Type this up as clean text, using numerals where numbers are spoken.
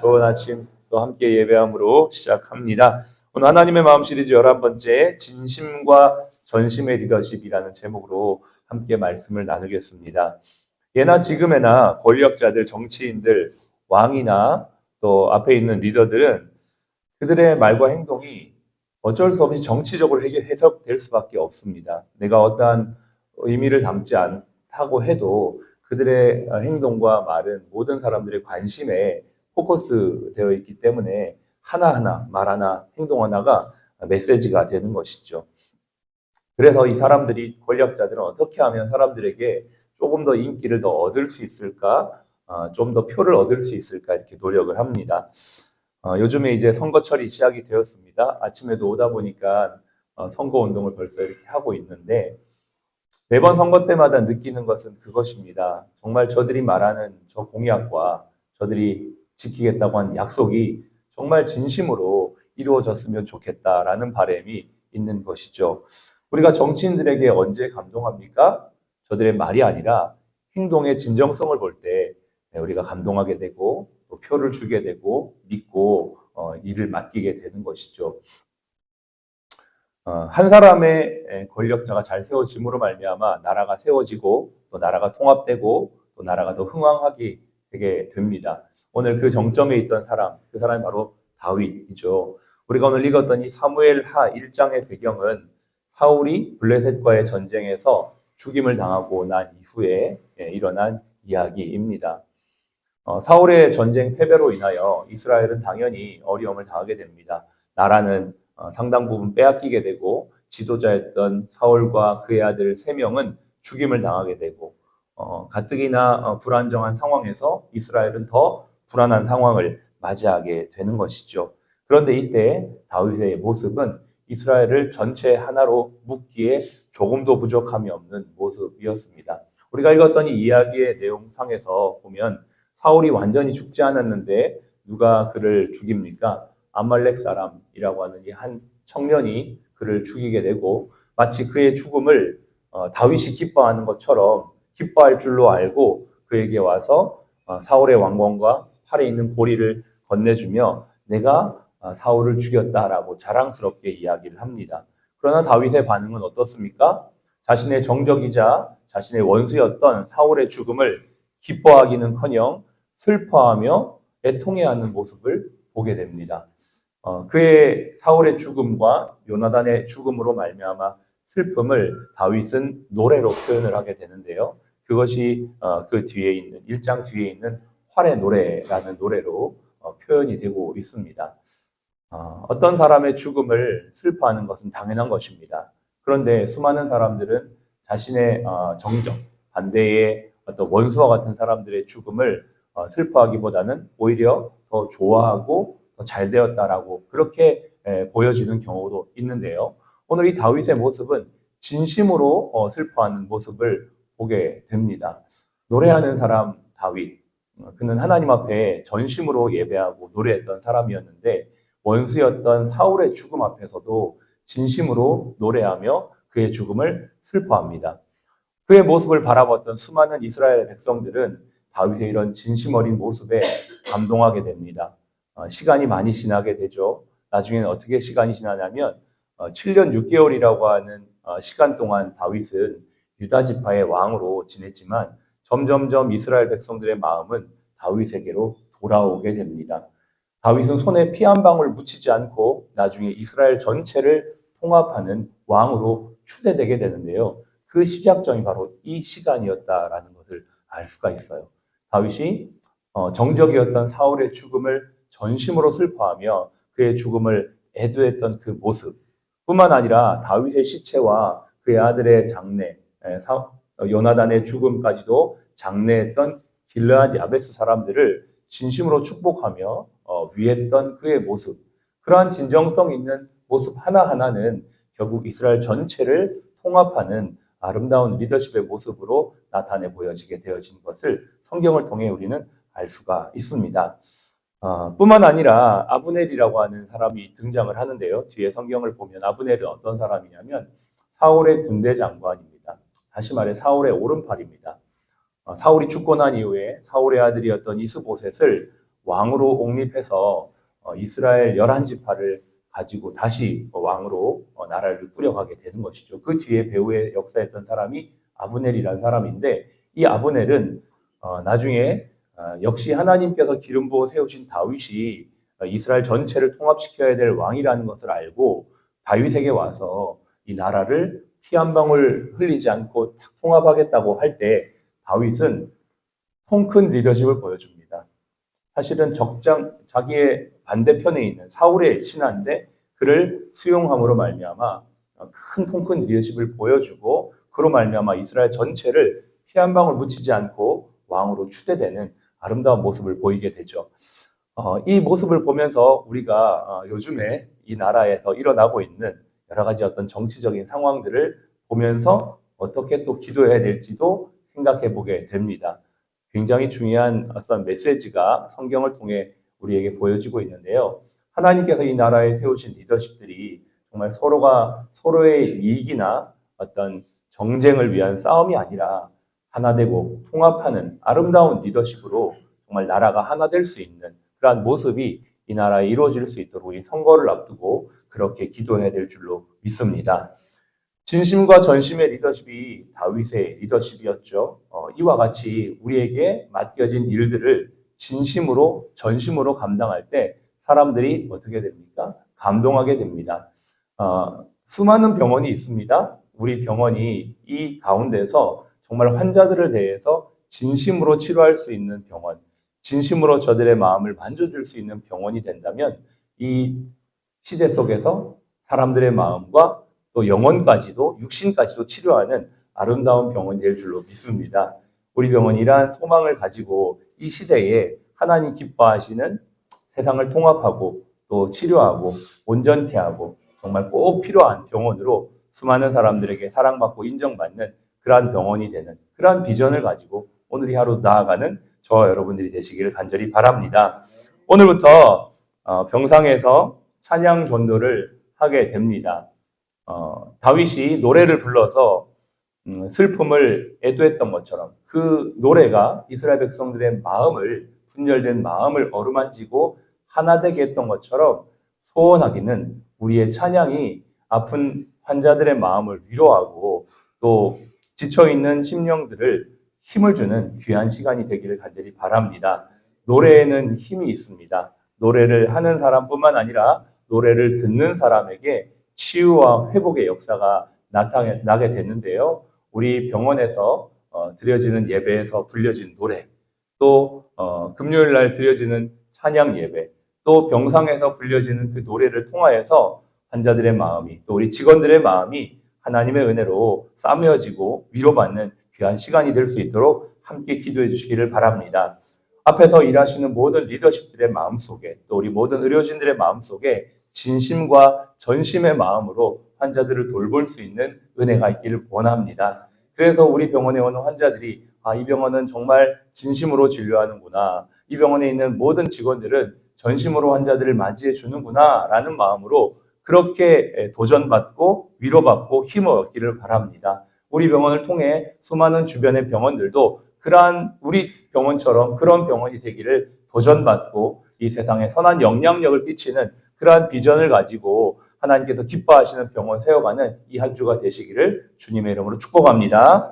좋은 아침 또 함께 예배함으로 시작합니다. 오늘 하나님의 마음 시리즈 11번째 진심과 전심의 리더십이라는 제목으로 함께 말씀을 나누겠습니다. 예나 지금에나 권력자들, 정치인들, 왕이나 또 앞에 있는 리더들은 그들의 말과 행동이 어쩔 수 없이 정치적으로 해석될 수밖에 없습니다. 내가 어떠한 의미를 담지 않다고 해도 그들의 행동과 말은 모든 사람들의 관심에 포커스되어 있기 때문에 하나하나 말 하나 행동 하나가 메시지가 되는 것이죠. 그래서 이 사람들이 권력자들은 어떻게 하면 사람들에게 조금 더 인기를 더 얻을 수 있을까, 좀 더 표를 얻을 수 있을까 이렇게 노력을 합니다. 요즘에 이제 선거철이 시작이 되었습니다. 아침에도 오다 보니까 선거 운동을 벌써 이렇게 하고 있는데 매번 선거 때마다 느끼는 것은 그것입니다. 정말 저들이 말하는 저 공약과 저들이 지키겠다고 한 약속이 정말 진심으로 이루어졌으면 좋겠다라는 바람이 있는 것이죠. 우리가 정치인들에게 언제 감동합니까? 저들의 말이 아니라 행동의 진정성을 볼 때 우리가 감동하게 되고 또 표를 주게 되고 믿고 일을 맡기게 되는 것이죠. 한 사람의 권력자가 잘 세워짐으로 말미암아 나라가 세워지고 또 나라가 통합되고 또 나라가 더 흥왕하게 되게 됩니다. 오늘 그 정점에 있던 사람, 그 사람이 바로 다윗이죠. 우리가 오늘 읽었던 이 사무엘하 1장의 배경은 사울이 블레셋과의 전쟁에서 죽임을 당하고 난 이후에 일어난 이야기입니다. 사울의 전쟁 패배로 인하여 이스라엘은 당연히 어려움을 당하게 됩니다. 나라는 상당 부분 빼앗기게 되고 지도자였던 사울과 그의 아들 3명은 죽임을 당하게 되고 가뜩이나 불안정한 상황에서 이스라엘은 더 불안한 상황을 맞이하게 되는 것이죠. 그런데 이때 다윗의 모습은 이스라엘을 전체 하나로 묶기에 조금도 부족함이 없는 모습이었습니다. 우리가 읽었던 이 이야기의 내용상에서 보면 사울이 완전히 죽지 않았는데 누가 그를 죽입니까? 아말렉 사람이라고 하는 이 한 청년이 그를 죽이게 되고 마치 그의 죽음을 다윗이 기뻐하는 것처럼 기뻐할 줄로 알고 그에게 와서 사울의 왕권과 팔에 있는 고리를 건네주며 내가 사울을 죽였다라고 자랑스럽게 이야기를 합니다. 그러나 다윗의 반응은 어떻습니까? 자신의 정적이자 자신의 원수였던 사울의 죽음을 기뻐하기는커녕 슬퍼하며 애통해하는 모습을 보게 됩니다. 그의 사울의 죽음과 요나단의 죽음으로 말미암아 슬픔을 다윗은 노래로 표현을 하게 되는데요. 그것이 그 뒤에 있는 1장 뒤에 있는 활의 노래라는 노래로 표현이 되고 있습니다. 어떤 사람의 죽음을 슬퍼하는 것은 당연한 것입니다. 그런데 수많은 사람들은 자신의 정적, 반대의 어떤 원수와 같은 사람들의 죽음을 슬퍼하기보다는 오히려 더 좋아하고 더 잘 되었다라고 그렇게 보여지는 경우도 있는데요. 오늘 이 다윗의 모습은 진심으로 슬퍼하는 모습을 보게 됩니다. 노래하는 사람 다윗, 그는 하나님 앞에 전심으로 예배하고 노래했던 사람이었는데 원수였던 사울의 죽음 앞에서도 진심으로 노래하며 그의 죽음을 슬퍼합니다. 그의 모습을 바라봤던 수많은 이스라엘 백성들은 다윗의 이런 진심 어린 모습에 감동하게 됩니다. 시간이 많이 지나게 되죠. 나중에는 어떻게 시간이 지나냐면 7년 6개월이라고 하는 시간 동안 다윗은 유다 지파의 왕으로 지냈지만 점점점 이스라엘 백성들의 마음은 다윗에게로 돌아오게 됩니다. 다윗은 손에 피 한 방울 묻히지 않고 나중에 이스라엘 전체를 통합하는 왕으로 추대되게 되는데요. 그 시작점이 바로 이 시간이었다라는 것을 알 수가 있어요. 다윗이 정적이었던 사울의 죽음을 전심으로 슬퍼하며 그의 죽음을 애도했던 그 모습 뿐만 아니라 다윗의 시체와 그의 아들의 장례, 요나단의 죽음까지도 장례했던 길르앗 야베스 사람들을 진심으로 축복하며 위했던 그의 모습, 그러한 진정성 있는 모습 하나하나는 결국 이스라엘 전체를 통합하는 아름다운 리더십의 모습으로 나타내 보여지게 되어진 것을 성경을 통해 우리는 알 수가 있습니다. 뿐만 아니라 아브넬이라고 하는 사람이 등장을 하는데요. 뒤에 성경을 보면 아브넬은 어떤 사람이냐면 사울의 군대 장관입니다. 다시 말해 사울의 오른팔입니다. 사울이 죽고 난 이후에 사울의 아들이었던 이스보셋을 왕으로 옹립해서 이스라엘 11지파를 가지고 다시 왕으로 나라를 꾸려가게 되는 것이죠. 그 뒤에 배후에 역사했던 사람이 아브넬이라는 사람인데, 이 아브넬은 나중에 역시 하나님께서 기름 부어 세우신 다윗이 이스라엘 전체를 통합시켜야 될 왕이라는 것을 알고 다윗에게 와서 이 나라를 피 한 방울 흘리지 않고 통합하겠다고 할 때 다윗은 통 큰 리더십을 보여줍니다. 사실은 자기의 반대편에 있는 사울의 신하인데 그를 수용함으로 말미암아 통 큰 리더십을 보여주고 그로 말미암아 이스라엘 전체를 피 한 방울 묻히지 않고 왕으로 추대되는 아름다운 모습을 보이게 되죠. 이 모습을 보면서 우리가 요즘에 이 나라에서 일어나고 있는 여러 가지 어떤 정치적인 상황들을 보면서 어떻게 또 기도해야 될지도 생각해 보게 됩니다. 굉장히 중요한 어떤 메시지가 성경을 통해 우리에게 보여지고 있는데요. 하나님께서 이 나라에 세우신 리더십들이 정말 서로가 서로의 이익이나 어떤 정쟁을 위한 싸움이 아니라 하나 되고 통합하는 아름다운 리더십으로 정말 나라가 하나 될 수 있는 그러한 모습이 이 나라에 이루어질 수 있도록 이 선거를 앞두고 그렇게 기도해야 될 줄로 믿습니다. 진심과 전심의 리더십이 다윗의 리더십이었죠. 이와 같이 우리에게 맡겨진 일들을 진심으로 전심으로 감당할 때 사람들이 어떻게 됩니까? 감동하게 됩니다. 수많은 병원이 있습니다. 우리 병원이 이 가운데서 정말 환자들을 대해서 진심으로 치료할 수 있는 병원, 진심으로 저들의 마음을 만져줄 수 있는 병원이 된다면 이 시대 속에서 사람들의 마음과 또 영혼까지도 육신까지도 치료하는 아름다운 병원이 될 줄로 믿습니다. 우리 병원이 이러한 소망을 가지고 이 시대에 하나님 기뻐하시는 세상을 통합하고 또 치료하고 온전케 하고 정말 꼭 필요한 병원으로 수많은 사람들에게 사랑받고 인정받는 그러한 병원이 되는 그러한 비전을 가지고 오늘 이 하루 나아가는 저와 여러분들이 되시기를 간절히 바랍니다. 오늘부터 병상에서 찬양 전도를 하게 됩니다. 다윗이 노래를 불러서 슬픔을 애도했던 것처럼 그 노래가 이스라엘 백성들의 마음을 분열된 마음을 어루만지고 하나 되게 했던 것처럼 소원하기는 우리의 찬양이 아픈 환자들의 마음을 위로하고 또 지쳐있는 심령들을 힘을 주는 귀한 시간이 되기를 간절히 바랍니다. 노래에는 힘이 있습니다. 노래를 하는 사람뿐만 아니라 노래를 듣는 사람에게 치유와 회복의 역사가 나게 됐는데요. 우리 병원에서 드려지는 예배에서 불려진 노래, 또 금요일 날 드려지는 찬양 예배, 또 병상에서 불려지는 그 노래를 통하여서 환자들의 마음이 또 우리 직원들의 마음이 하나님의 은혜로 싸매어지고 위로받는 귀한 시간이 될 수 있도록 함께 기도해 주시기를 바랍니다. 앞에서 일하시는 모든 리더십들의 마음속에 또 우리 모든 의료진들의 마음속에 진심과 전심의 마음으로 환자들을 돌볼 수 있는 은혜가 있기를 원합니다. 그래서 우리 병원에 오는 환자들이 이 병원은 정말 진심으로 진료하는구나. 이 병원에 있는 모든 직원들은 전심으로 환자들을 맞이해 주는구나 라는 마음으로 그렇게 도전받고 위로받고 힘을 얻기를 바랍니다. 우리 병원을 통해 수많은 주변의 병원들도 그러한 우리 병원처럼 그런 병원이 되기를 도전받고 이 세상에 선한 영향력을 끼치는 그러한 비전을 가지고 하나님께서 기뻐하시는 병원 세워가는 이 한 주가 되시기를 주님의 이름으로 축복합니다.